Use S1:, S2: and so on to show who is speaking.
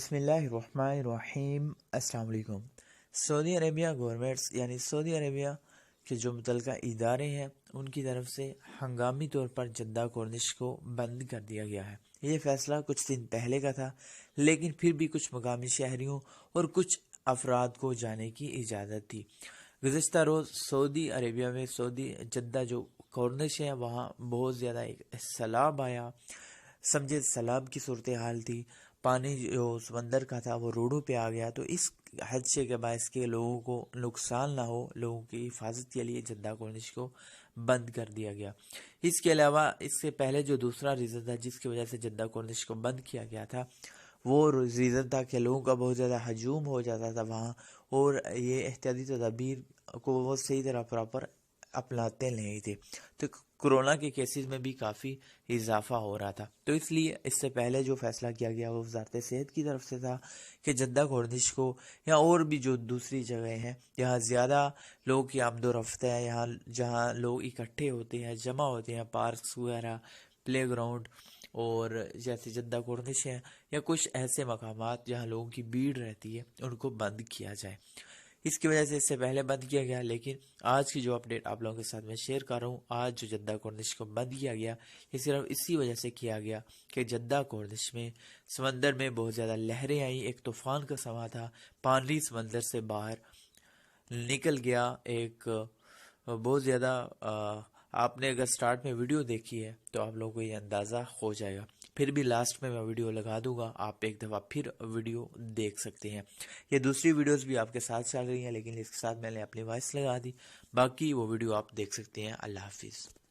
S1: بسم اللہ الرحمن الرحیم۔ السلام علیکم۔ سعودی عربیہ گورنمنٹس یعنی سعودی عربیہ کے جو متعلقہ ادارے ہیں ان کی طرف سے ہنگامی طور پر جدہ کورنش کو بند کر دیا گیا ہے۔ یہ فیصلہ کچھ دن پہلے کا تھا، لیکن پھر بھی کچھ مقامی شہریوں اور کچھ افراد کو جانے کی اجازت تھی۔ گزشتہ روز سعودی عربیہ میں جدہ جو کورنش ہے وہاں بہت زیادہ ایک سیلاب آیا، سمجھے سیلاب کی صورتحال تھی۔ پانی جو سمندر کا تھا وہ روڈوں پہ آ گیا، تو اس حادثے کے باعث کے لوگوں کو نقصان نہ ہو، لوگوں کی حفاظت کے لیے جدہ کورنش کو بند کر دیا گیا۔ اس کے علاوہ اس سے پہلے جو دوسرا ریزن تھا جس کی وجہ سے جدہ کورنش کو بند کیا گیا تھا، وہ ریزن تھا کہ لوگوں کا بہت زیادہ ہجوم ہو جاتا تھا وہاں، اور یہ احتیاطی تدابیر کو وہ صحیح طرح پراپر اپناتے نہیں تھے، تو کرونا کے کیسز میں بھی کافی اضافہ ہو رہا تھا۔ تو اس لیے اس سے پہلے جو فیصلہ کیا گیا وہ وزارت صحت کی طرف سے تھا کہ جدہ کورنش کو یا اور بھی جو دوسری جگہیں ہیں جہاں زیادہ لوگوں کی آمد و رفت ہے، یہاں جہاں لوگ اکٹھے ہوتے ہیں، جمع ہوتے ہیں، پارکس وغیرہ، پلے گراؤنڈ، اور جیسے جدہ کورنش ہے یا کچھ ایسے مقامات جہاں لوگوں کی بھیڑ رہتی ہے ان کو بند کیا جائے۔ اس کی وجہ سے اس سے پہلے بند کیا گیا، لیکن آج کی جو اپڈیٹ آپ لوگوں کے ساتھ میں شیئر کر رہا ہوں، آج جو جدہ کورنش کو بند کیا گیا یہ صرف اسی وجہ سے کیا گیا کہ جدہ کورنش میں سمندر میں بہت زیادہ لہریں آئیں، ایک طوفان کا سما تھا، پانی سمندر سے باہر نکل گیا، ایک بہت زیادہ آپ نے اگر سٹارٹ میں ویڈیو دیکھی ہے تو آپ لوگوں کو یہ اندازہ ہو جائے گا، پھر بھی لاسٹ میں ویڈیو لگا دوں گا، آپ ایک دفعہ پھر ویڈیو دیکھ سکتے ہیں۔ یہ دوسری ویڈیوز بھی آپ کے ساتھ چل رہی ہیں، لیکن اس کے ساتھ میں نے اپنی وائس لگا دی، باقی وہ ویڈیو آپ دیکھ سکتے ہیں۔ اللہ حافظ۔